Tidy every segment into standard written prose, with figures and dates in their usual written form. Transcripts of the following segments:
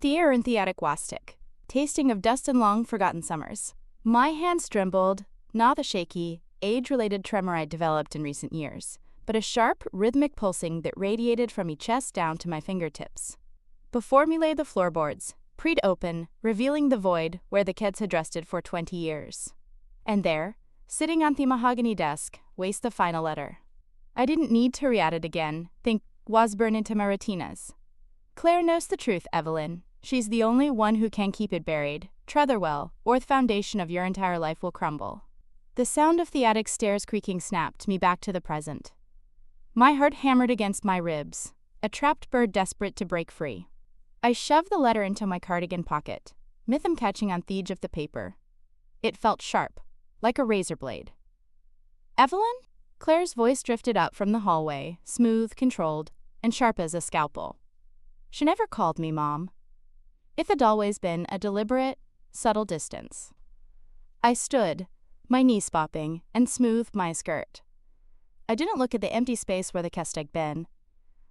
The air in the attic was thick, tasting of dust and long-forgotten summers. My hands trembled, not the shaky, age-related tremor I'd developed in recent years, but a sharp, rhythmic pulsing that radiated from my chest down to my fingertips. Before me lay the floorboards, preed open, revealing the void where the kids had rested for 20 years. And there, sitting on the mahogany desk, waits the final letter. I didn't need to read it again, think was burned into my retinas. Claire knows the truth, Evelyn. She's the only one who can keep it buried. Tread well, or the foundation of your entire life will crumble. The sound of the attic stairs creaking snapped me back to the present. My heart hammered against my ribs, a trapped bird desperate to break free. I shoved the letter into my cardigan pocket, Mytham catching on the edge of the paper. It felt sharp, like a razor blade. Evelyn? Claire's voice drifted up from the hallway, smooth, controlled, and sharp as a scalpel. She never called me Mom. It had always been a deliberate, subtle distance. I stood, my knees bopping, and smoothed my skirt. I didn't look at the empty space where the guest had been.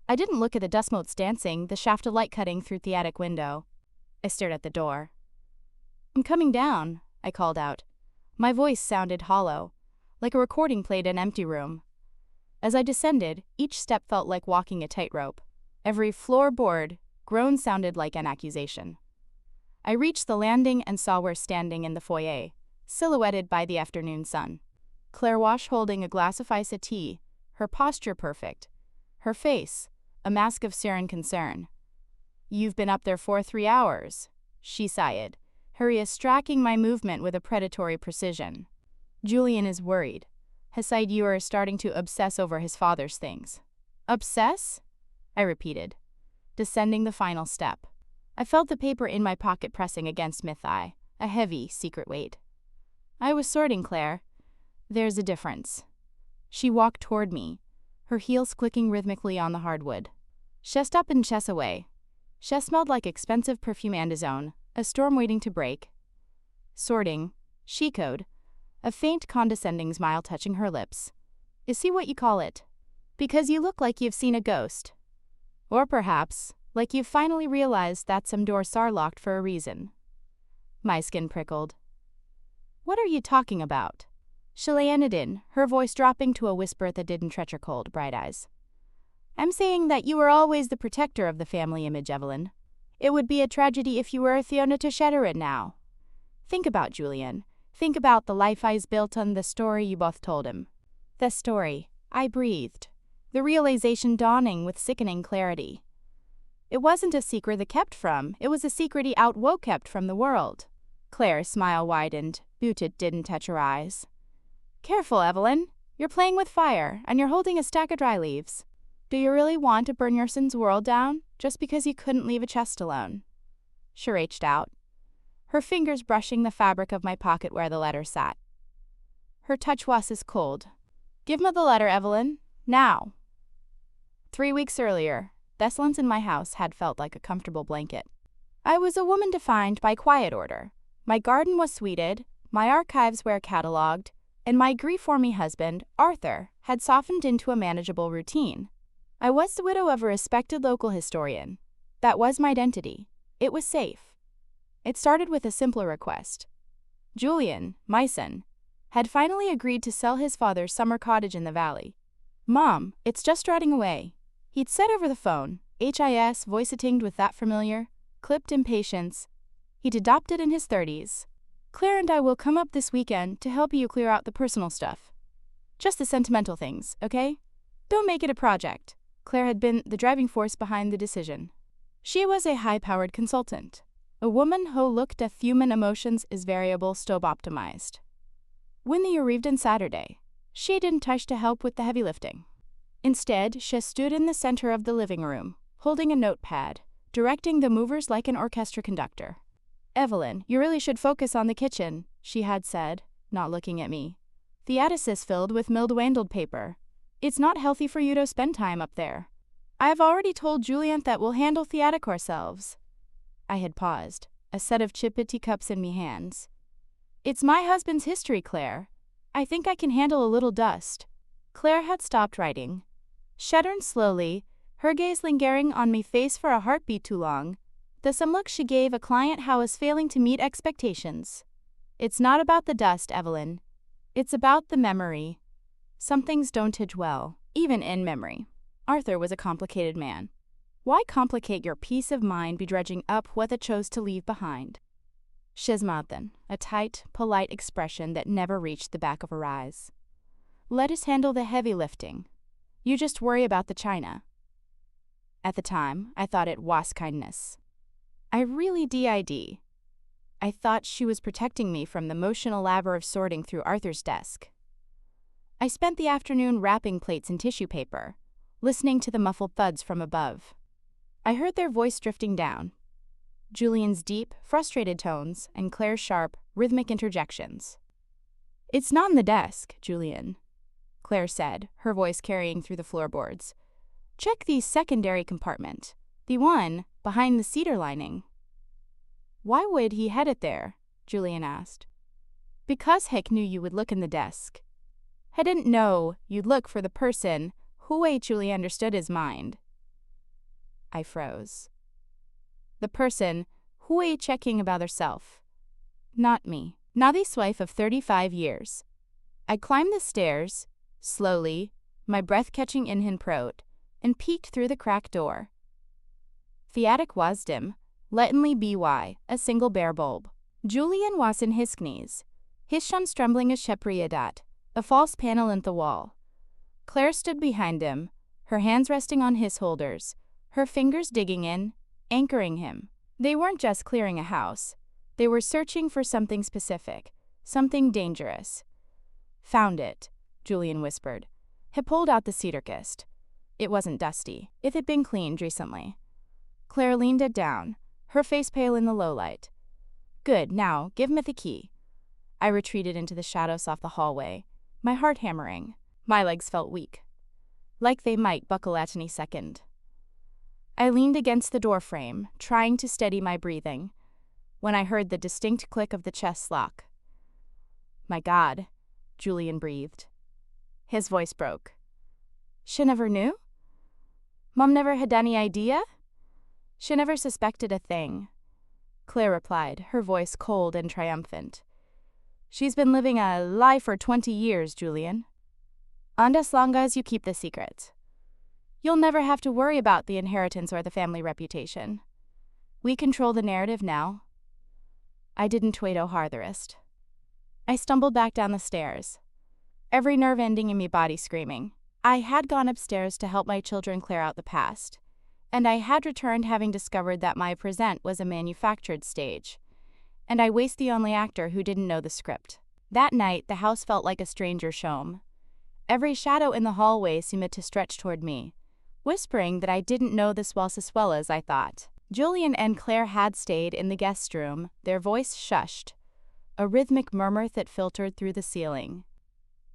I didn't look at the dust motes dancing, the shaft of light cutting through the attic window. I stared at the door. I'm coming down, I called out. My voice sounded hollow, like a recording played in an empty room. As I descended, each step felt like walking a tightrope. Every floorboard groan sounded like an accusation. I reached the landing and saw her standing in the foyer, silhouetted by the afternoon sun. Claire was holding a glass of iced tea, her posture perfect. Her face, a mask of serene concern. You've been up there for 3 hours, she sighed, her eyes tracking my movement with a predatory precision. Julian is worried. His side you are starting to obsess over his father's things. Obsess? I repeated, descending the final step. I felt the paper in my pocket pressing against my thigh, a heavy, secret weight. I was sorting, Claire. There's a difference. She walked toward me, her heels clicking rhythmically on the hardwood. Chest up and chest away. She smelled like expensive perfume and his own, a storm waiting to break. Sorting, she code, a faint condescending smile touching her lips. Is he what you call it? Because you look like you've seen a ghost. Or perhaps, like you've finally realized that some doors are locked for a reason. My skin prickled. What are you talking about? She landed in, her voice dropping to a whisper that didn't touch her cold, bright eyes. I'm saying that you were always the protector of the family image, Evelyn. It would be a tragedy if you were Fiona to shatter it now. Think about Julian. Think about the life I's built on the story you both told him. The story, I breathed, the realization dawning with sickening clarity. It wasn't a secret that kept from, it was a secret he outwoke kept from the world. Claire's smile widened, but it didn't touch her eyes. Careful, Evelyn. You're playing with fire, and you're holding a stack of dry leaves. Do you really want to burn your son's world down, just because you couldn't leave a chest alone? She reached out, her fingers brushing the fabric of my pocket where the letter sat. Her touch was as cold. Give me the letter, Evelyn. Now. 3 weeks earlier, the silence in my house had felt like a comfortable blanket. I was a woman defined by quiet order. My garden was sweeted, my archives were catalogued, and my grief for me husband, Arthur, had softened into a manageable routine. I was the widow of a respected local historian. That was my identity. It was safe. It started with a simpler request. Julian, my son, had finally agreed to sell his father's summer cottage in the valley. Mom, it's just rotting away. He'd said over the phone, his voice tinged with that familiar, clipped impatience. He'd adopted in his 30s. Claire and I will come up this weekend to help you clear out the personal stuff. Just the sentimental things, okay? Don't make it a project. Claire had been the driving force behind the decision. She was a high-powered consultant, a woman who looked at human emotions as variable stove optimized. When they arrived on Saturday, she didn't touch to help with the heavy lifting. Instead, she stood in the center of the living room, holding a notepad, directing the movers like an orchestra conductor. Evelyn, you really should focus on the kitchen, she had said, not looking at me. The attic is filled with mildew-handled paper. It's not healthy for you to spend time up there. I have already told Julian that we'll handle the attic ourselves. I had paused, a set of chippity cups in me hands. It's my husband's history, Claire. I think I can handle a little dust. Claire had stopped writing. She turned slowly, her gaze lingering on me face for a heartbeat too long. The some look she gave a client how is failing to meet expectations. It's not about the dust, Evelyn. It's about the memory. Some things don't age well, even in memory. Arthur was a complicated man. Why complicate your peace of mind begrudging up what it chose to leave behind? She smiled then, a tight, polite expression that never reached the back of her eyes. Let us handle the heavy lifting. You just worry about the china. At the time, I thought it was kindness. I really did. I thought she was protecting me from the emotional labor of sorting through Arthur's desk. I spent the afternoon wrapping plates in tissue paper, listening to the muffled thuds from above. I heard their voice drifting down. Julian's deep, frustrated tones and Claire's sharp, rhythmic interjections. It's not in the desk, Julian, Claire said, her voice carrying through the floorboards. Check the secondary compartment, the one behind the cedar lining. Why would he head it there? Julian asked. Because Hick knew you would look in the desk. I didn't know you'd look for the person who Julie understood his mind. I froze. The person who checking about herself. Not me. Not the wife of 35 years. I climbed the stairs, slowly, my breath catching in hin prot, and peeked through the cracked door. Fiatic wasdom, lettenly by, a single bare bulb. Julian was in his knees. His shun trembling a shepriadat, a false panel in the wall. Claire stood behind him, her hands resting on his shoulders, her fingers digging in, anchoring him. They weren't just clearing a house. They were searching for something specific, something dangerous. Found it, Julian whispered. He pulled out the cedar kist. It wasn't dusty. It had been cleaned recently. Claire leaned it down, her face pale in the low light. Good, now, give me the key. I retreated into the shadows off the hallway, my heart hammering. My legs felt weak, like they might buckle at any second. I leaned against the doorframe, trying to steady my breathing, when I heard the distinct click of the chest lock. My God, Julian breathed. His voice broke. She never knew? Mom never had any idea? She never suspected a thing. Claire replied, her voice cold and triumphant. She's been living a lie for 20 years, Julian. And as long as you keep the secret, you'll never have to worry about the inheritance or the family reputation. We control the narrative now. I didn't wait harderest. I stumbled back down the stairs, every nerve ending in me body screaming. I had gone upstairs to help my children clear out the past, and I had returned having discovered that my present was a manufactured stage, and I was the only actor who didn't know the script. That night, the house felt like a stranger's home. Every shadow in the hallway seemed to stretch toward me, whispering that I didn't know this was as well as I thought. Julian and Claire had stayed in the guest room, their voice shushed, a rhythmic murmur that filtered through the ceiling.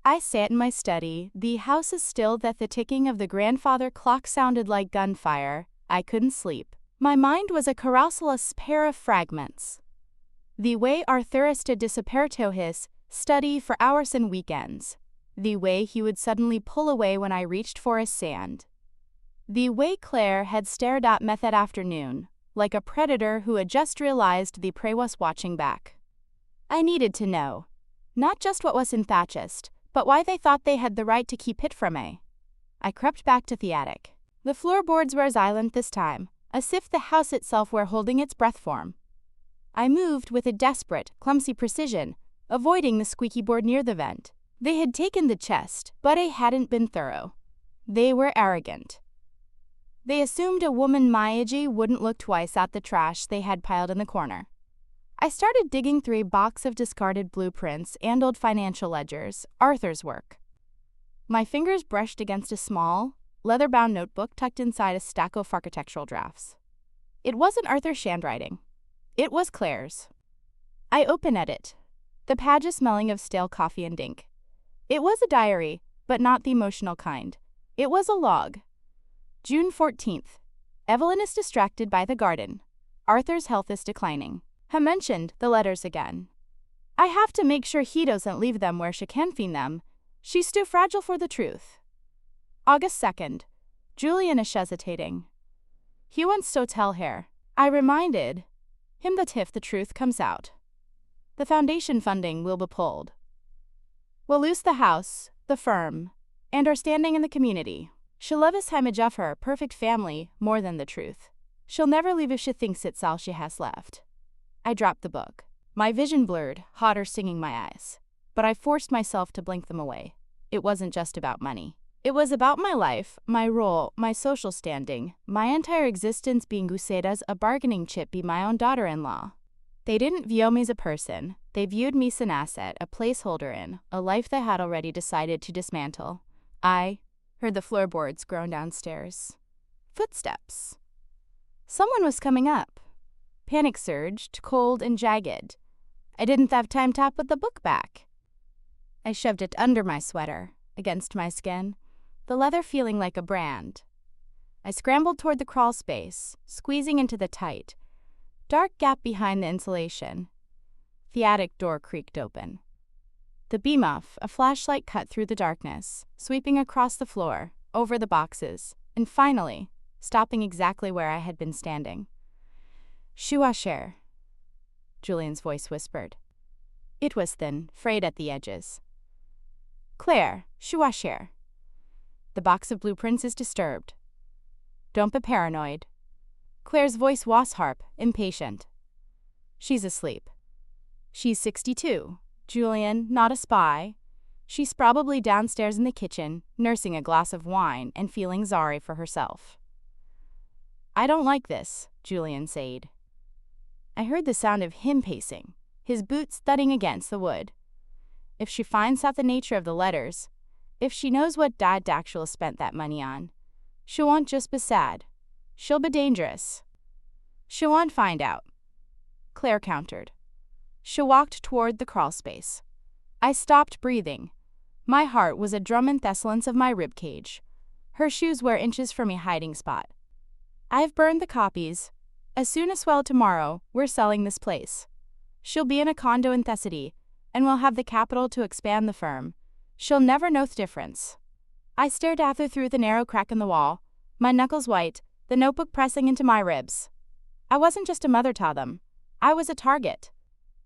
I sat in my study, the house is still that the ticking of the grandfather clock sounded like gunfire. I couldn't sleep. My mind was a carouselous pair of fragments. The way Arthurus did disappear to his study for hours and weekends. The way he would suddenly pull away when I reached for his sand. The way Claire had stared at me that afternoon, like a predator who had just realized the prey was watching back. I needed to know, not just what was infatuous, but why they thought they had the right to keep it from me. I crept back to the attic. The floorboards were silent this time, as if the house itself were holding its breath form. I moved with a desperate, clumsy precision, avoiding the squeaky board near the vent. They had taken the chest, but they hadn't been thorough. They were arrogant. They assumed a woman my age wouldn't look twice at the trash they had piled in the corner. I started digging through a box of discarded blueprints and old financial ledgers, Arthur's work. My fingers brushed against a small, leather-bound notebook tucked inside a stack of architectural drafts. It wasn't Arthur's handwriting. It was Claire's. I opened at it, the page smelling of stale coffee and ink. It was a diary, but not the emotional kind. It was a log. June 14th. Evelyn is distracted by the garden. Arthur's health is declining. I mentioned the letters again. I have to make sure he doesn't leave them where she can find them. She's too fragile for the truth. August 2nd. Julian is hesitating. He wants to tell her. I reminded him that if the truth comes out, the foundation funding will be pulled. We'll lose the house, the firm, and our standing in the community. She'll love his image of her perfect family more than the truth. She'll never leave if she thinks it's all she has left. I dropped the book. My vision blurred, hotter stinging my eyes. But I forced myself to blink them away. It wasn't just about money. It was about my life, my role, my social standing, my entire existence being used as a bargaining chip by my own daughter-in-law. They didn't view me as a person. They viewed me as an asset, a placeholder in a life they had already decided to dismantle. I heard the floorboards groan downstairs. Footsteps. Someone was coming up. Panic surged, cold and jagged. I didn't have time to put the book back. I shoved it under my sweater, against my skin, the leather feeling like a brand. I scrambled toward the crawl space, squeezing into the tight, dark gap behind the insulation. The attic door creaked open. The beam off, a flashlight cut through the darkness, sweeping across the floor, over the boxes, and finally, stopping exactly where I had been standing. Shatters, Julian's voice whispered. It was thin, frayed at the edges. Claire, shatters. The box of blueprints is disturbed. Don't be paranoid. Claire's voice was harp, impatient. She's asleep. She's 62. Julian, not a spy. She's probably downstairs in the kitchen, nursing a glass of wine and feeling sorry for herself. I don't like this, Julian said. I heard the sound of him pacing, his boots thudding against the wood. If she finds out the nature of the letters, if she knows what Dad actually spent that money on, she won't just be sad. She'll be dangerous. She won't find out. Claire countered. She walked toward the crawl space. I stopped breathing. My heart was a drum and thessalence of my ribcage. Her shoes were inches from a hiding spot. I've burned the copies. As soon as tomorrow, we're selling this place. She'll be in a condo in Thessaly, and we'll have the capital to expand the firm. She'll never know the difference. I stared at her through the narrow crack in the wall, my knuckles white, the notebook pressing into my ribs. I wasn't just a mother to them. I was a target.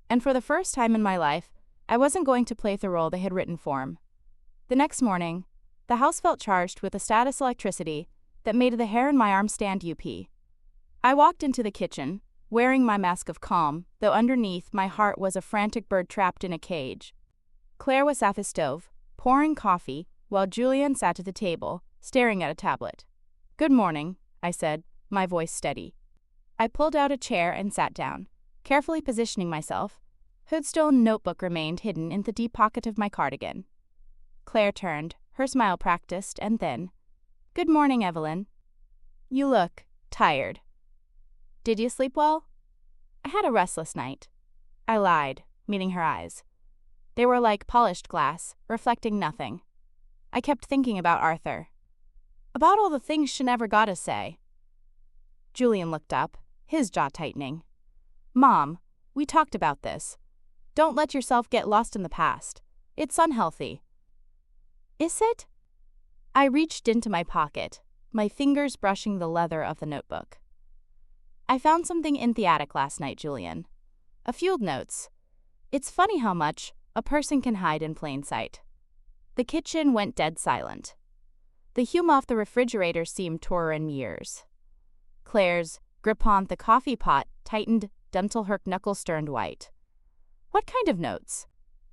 And for the first time in my life, I wasn't going to play the role they had written for me. The next morning, the house felt charged with a static electricity that made the hair in my arm stand up. I walked into the kitchen, wearing my mask of calm, though underneath my heart was a frantic bird trapped in a cage. Claire was at the stove, pouring coffee, while Julian sat at the table, staring at a tablet. Good morning, I said, my voice steady. I pulled out a chair and sat down, carefully positioning myself. Hoodstone notebook remained hidden in the deep pocket of my cardigan. Claire turned, her smile practiced and thin. Good morning, Evelyn. You look tired. Did you sleep well? I had a restless night. I lied, meeting her eyes. They were like polished glass, reflecting nothing. I kept thinking about Arthur. About all the things she never got to say. Julian looked up, his jaw tightening. Mom, we talked about this. Don't let yourself get lost in the past. It's unhealthy. Is it? I reached into my pocket, my fingers brushing the leather of the notebook. I found something in the attic last night, Julian. A few notes. It's funny how much a person can hide in plain sight. The kitchen went dead silent. The hum off the refrigerator seemed tore in years. Claire's grip on the coffee pot tightened until her knuckles turned white. What kind of notes?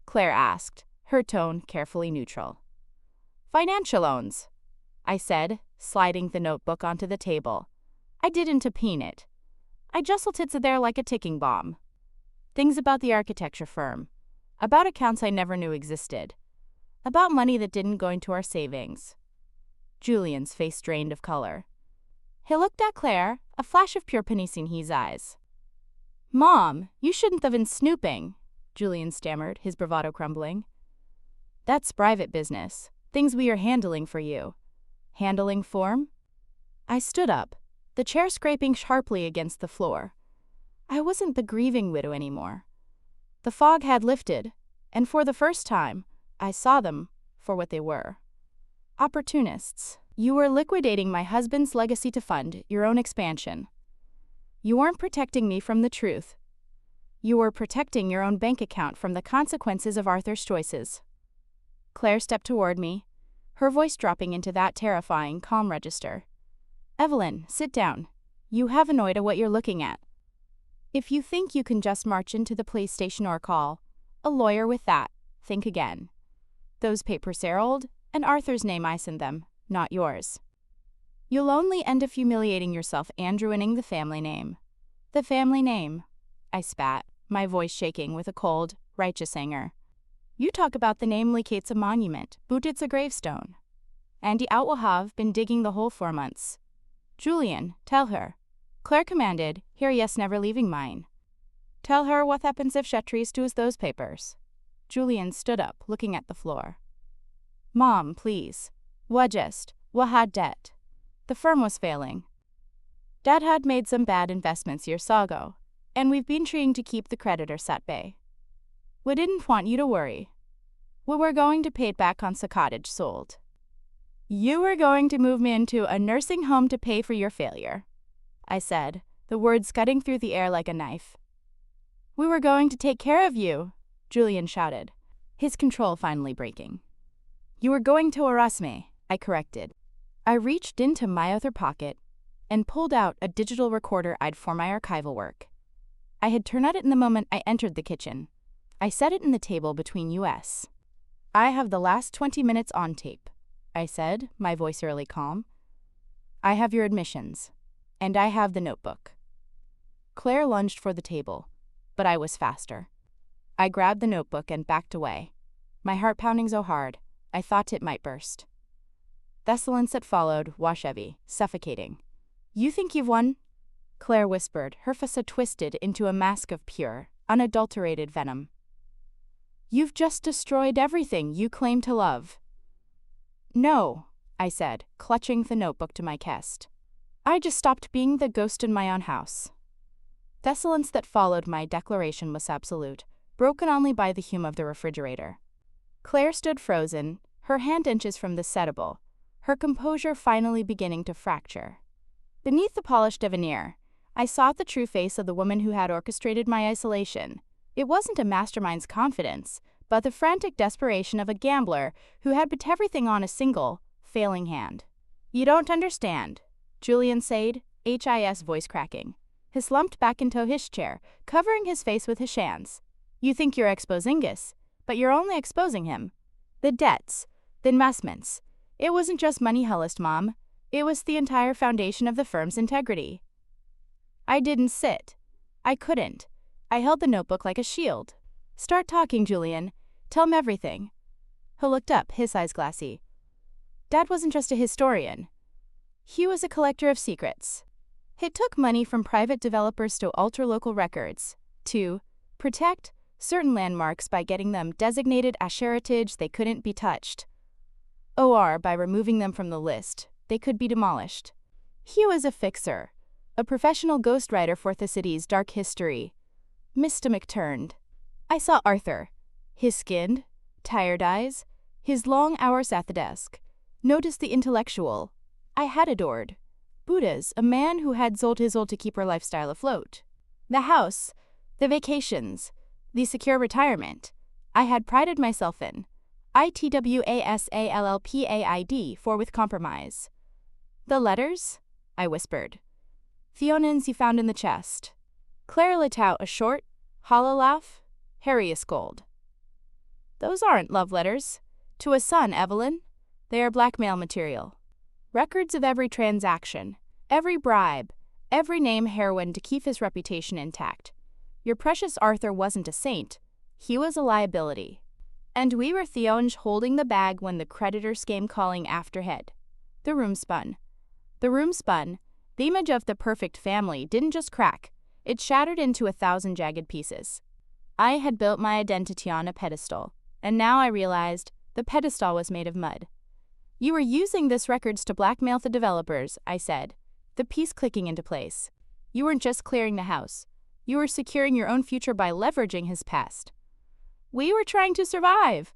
Claire asked, her tone carefully neutral. Financial loans, I said, sliding the notebook onto the table. I didn't pin it. I just let it sit there like a ticking bomb. Things about the architecture firm. About accounts I never knew existed. About money that didn't go into our savings. Julian's face drained of color. He looked at Claire, a flash of pure pennies in his eyes. Mom, you shouldn't have been snooping, Julian stammered, his bravado crumbling. That's private business. Things we are handling for you. Handling form? I stood up, the chair scraping sharply against the floor. I wasn't the grieving widow anymore. The fog had lifted, and for the first time, I saw them for what they were. Opportunists. You were liquidating my husband's legacy to fund your own expansion. You weren't protecting me from the truth. You were protecting your own bank account from the consequences of Arthur's choices. Claire stepped toward me, her voice dropping into that terrifying, calm register. Evelyn, sit down. You have no idea what you're looking at. If you think you can just march into the police station or call a lawyer with that, think again. Those papers are old, and Arthur's name is in them, not yours. You'll only end up humiliating yourself and ruining the family name. The family name, I spat, my voice shaking with a cold, righteous anger. You talk about the name like it's a monument, but it's a gravestone. And I will have been digging the hole for months. Julian, tell her. Claire commanded, here yes never leaving mine. Tell her what happens if shatters does those papers. Julian stood up, looking at the floor. Mom, please. What had debt? The firm was failing. Dad had made some bad investments years ago, and we've been trying to keep the creditors at bay. We didn't want you to worry. We were going to pay it back on the cottage sold. You were going to move me into a nursing home to pay for your failure, I said, the words cutting through the air like a knife. We were going to take care of you, Julian shouted, his control finally breaking. You were going to arrest me, I corrected. I reached into my other pocket and pulled out a digital recorder I'd for my archival work. I had turned on it in the moment I entered the kitchen. I set it in the table between us. I have the last 20 minutes on tape, I said, my voice early calm. I have your admissions, and I have the notebook. Claire lunged for the table, but I was faster. I grabbed the notebook and backed away, my heart pounding so hard, I thought it might burst. The silence that followed was heavy, suffocating. You think you've won? Claire whispered, her face twisted into a mask of pure, unadulterated venom. You've just destroyed everything you claim to love. No, I said, clutching the notebook to my chest. I just stopped being the ghost in my own house. The silence that followed my declaration was absolute, broken only by the hum of the refrigerator. Claire stood frozen, her hand inches from the settable, her composure finally beginning to fracture. Beneath the polished veneer, I saw the true face of the woman who had orchestrated my isolation. It wasn't a mastermind's confidence, but the frantic desperation of a gambler who had bet everything on a single, failing hand. You don't understand, Julian said, his voice cracking. He slumped back into his chair, covering his face with his hands. You think you're exposing us, but you're only exposing him. The debts, the investments. It wasn't just money hullist, Mom. It was the entire foundation of the firm's integrity. I didn't sit. I couldn't. I held the notebook like a shield. Start talking, Julian. Tell him everything. He looked up, his eyes glassy. Dad wasn't just a historian. He was a collector of secrets. He took money from private developers to alter local records, to protect certain landmarks by getting them designated as heritage they couldn't be touched, or by removing them from the list they could be demolished. He was a fixer, a professional ghostwriter for the city's dark history. Mr. McTurned. I saw Arthur, his skinned, tired eyes, his long hours at the desk. Noticed the intellectual I had adored. Buddha's, a man who had sold his soul to keep her lifestyle afloat. The house, the vacations, the secure retirement I had prided myself in. ITWASALLPAID for with compromise. The letters? I whispered. Theonins you found in the chest. Claire let out a short, hollow laugh. Harry scolded. Those aren't love letters. To a son, Evelyn. They are blackmail material. Records of every transaction, every bribe, every name heroin to keep his reputation intact. Your precious Arthur wasn't a saint. He was a liability. And we were Theonge holding the bag when the creditors came calling after head. The room spun. The room spun. The image of the perfect family didn't just crack. It shattered into 1,000 jagged pieces. I had built my identity on a pedestal, and now I realized the pedestal was made of mud. You were using this records to blackmail the developers, I said, the piece clicking into place. You weren't just clearing the house. You were securing your own future by leveraging his past. We were trying to survive,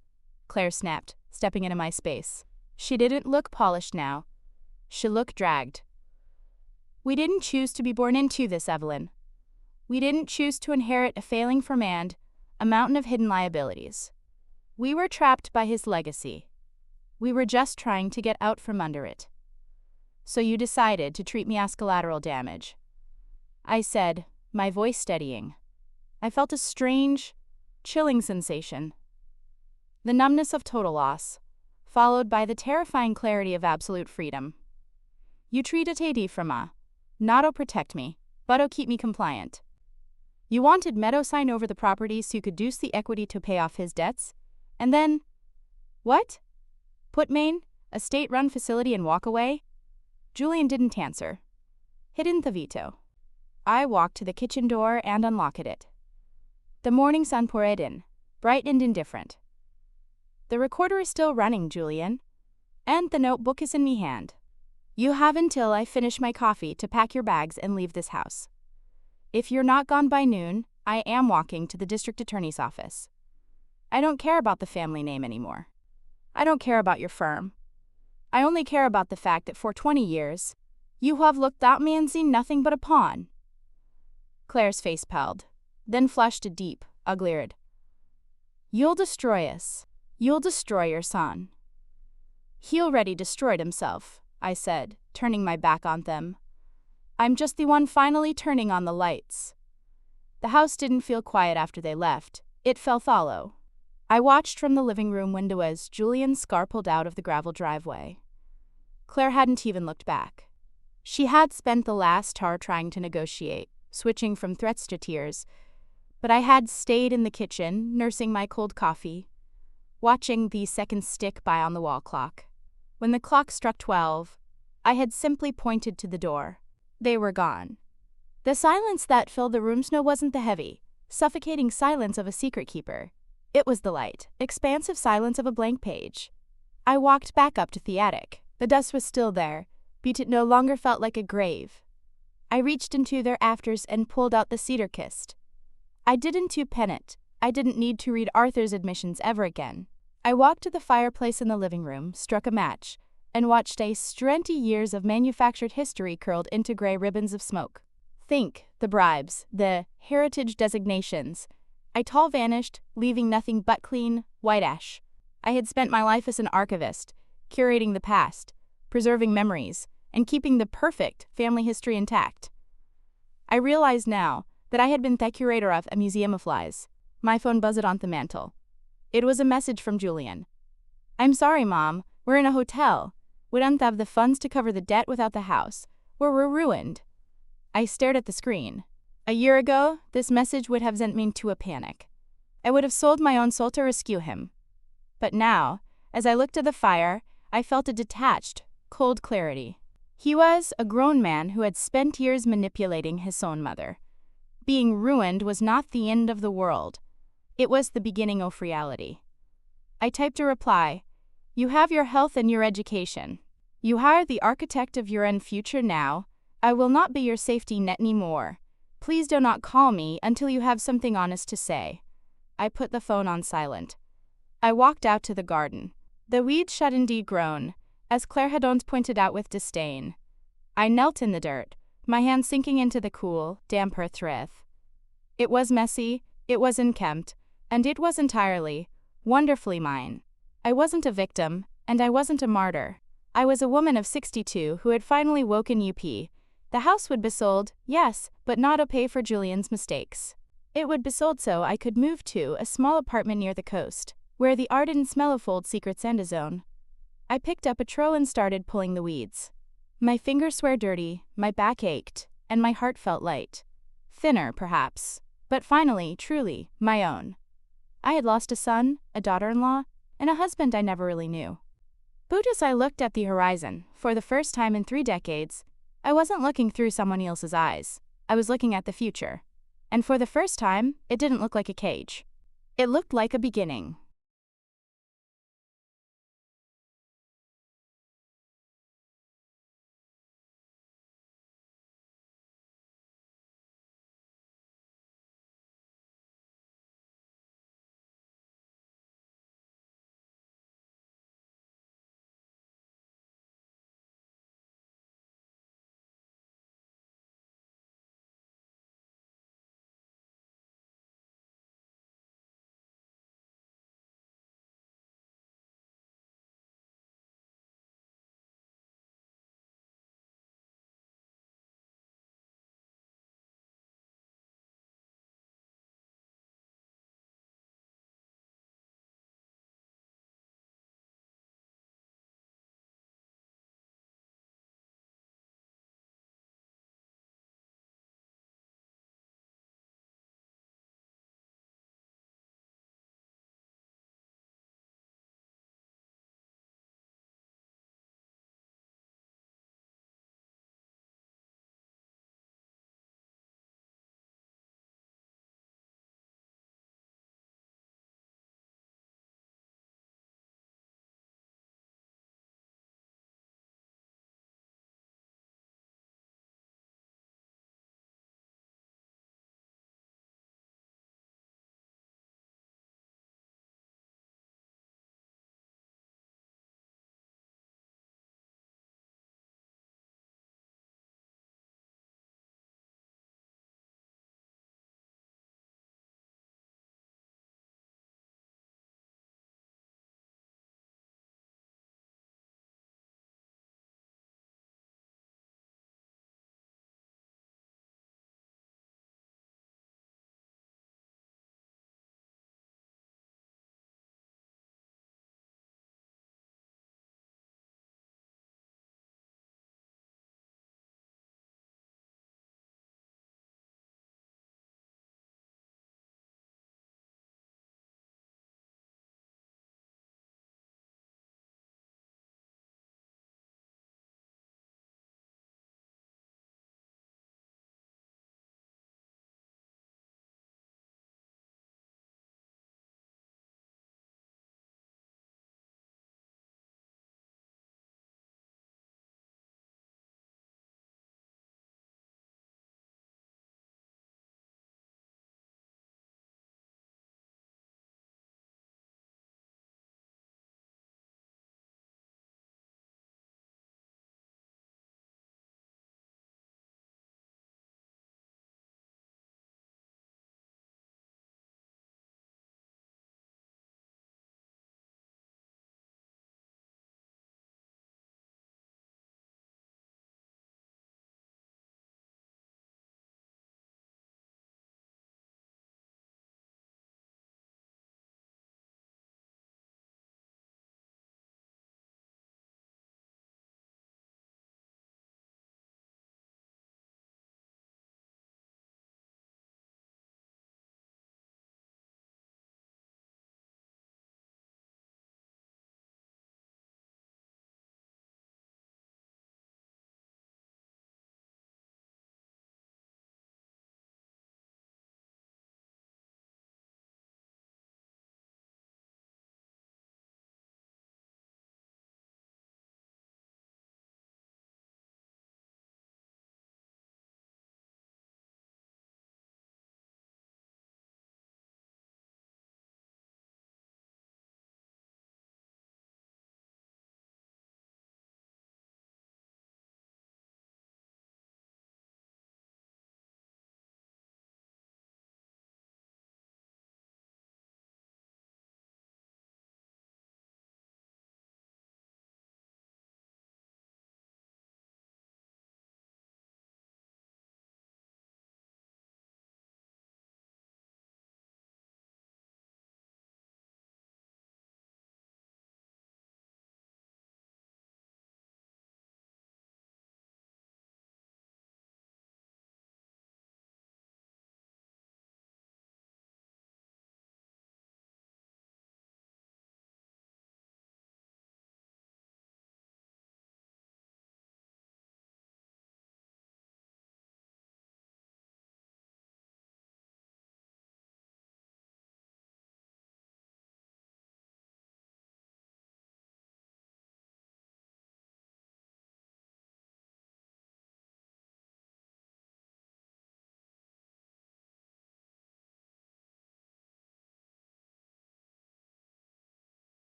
Claire snapped, stepping into my space. She didn't look polished now. She looked dragged. We didn't choose to be born into this, Evelyn. We didn't choose to inherit a failing firm and a mountain of hidden liabilities. We were trapped by his legacy. We were just trying to get out from under it. So you decided to treat me as collateral damage. I said, my voice steadying. I felt a strange, chilling sensation. The numbness of total loss, followed by the terrifying clarity of absolute freedom. You treated AD from not to protect me, but to keep me compliant. You wanted Meadow sign over the property so you could use the equity to pay off his debts, and then, what? Put Maine, a state-run facility, and walk away? Julian didn't answer. He didn't the veto. I walked to the kitchen door and unlocked it. The morning sun poured in, bright and indifferent. The recorder is still running, Julian, and the notebook is in me hand. You have until I finish my coffee to pack your bags and leave this house. If you're not gone by noon, I am walking to the district attorney's office. I don't care about the family name anymore. I don't care about your firm. I only care about the fact that for 20 years, you have looked at me and seen nothing but a pawn. Claire's face paled, then flushed a deep, ugly red. You'll destroy us. You'll destroy your son. He already destroyed himself, I said, turning my back on them. I'm just the one finally turning on the lights. The house didn't feel quiet after they left. It felt hollow. I watched from the living room window as Julian's car pulled out of the gravel driveway. Claire hadn't even looked back. She had spent the last hour trying to negotiate, switching from threats to tears, but I had stayed in the kitchen, nursing my cold coffee, watching the seconds tick by on the wall clock. When the clock struck 12, I had simply pointed to the door. They were gone. The silence that filled the room wasn't the heavy, suffocating silence of a secret keeper. It was the light, expansive silence of a blank page. I walked back up to the attic. The dust was still there, but it no longer felt like a grave. I reached into their afters and pulled out the cedar kist. I didn't pen it. I didn't need to read Arthur's admissions ever again. I walked to the fireplace in the living room, struck a match, and watched 20 years of manufactured history curled into gray ribbons of smoke. Think, the bribes, the heritage designations. It all vanished, leaving nothing but clean, white ash. I had spent my life as an archivist, curating the past, preserving memories, and keeping the perfect family history intact. I realized now that I had been the curator of a museum of lies. My phone buzzed on the mantel. It was a message from Julian. I'm sorry, Mom. We're in a hotel. We don't have the funds to cover the debt without the house. We're ruined. I stared at the screen. A year ago, this message would have sent me into a panic. I would have sold my own soul to rescue him. But now, as I looked at the fire, I felt a detached, cold clarity. He was a grown man who had spent years manipulating his own mother. Being ruined was not the end of the world. It was the beginning of reality. I typed a reply. You have your health and your education. You hire the architect of your own future now. I will not be your safety net anymore. Please do not call me until you have something honest to say. I put the phone on silent. I walked out to the garden. The weeds had indeed grown, as Claire had once pointed out with disdain. I knelt in the dirt, my hands sinking into the cool, damp earth. It was messy, it was unkempt, and it was entirely, wonderfully mine. I wasn't a victim, and I wasn't a martyr. I was a woman of 62 who had finally woken up. The house would be sold, yes, but not to pay for Julian's mistakes. It would be sold so I could move to a small apartment near the coast, where the ardent smell of old secrets and a zone. I picked up a trowel and started pulling the weeds. My fingers were dirty, my back ached, and my heart felt light. Thinner, perhaps, but finally, truly, my own. I had lost a son, a daughter-in-law, and a husband I never really knew. But as I looked at the horizon, for the first time in 3 decades, I wasn't looking through someone else's eyes. I was looking at the future. And for the first time, it didn't look like a cage. It looked like a beginning.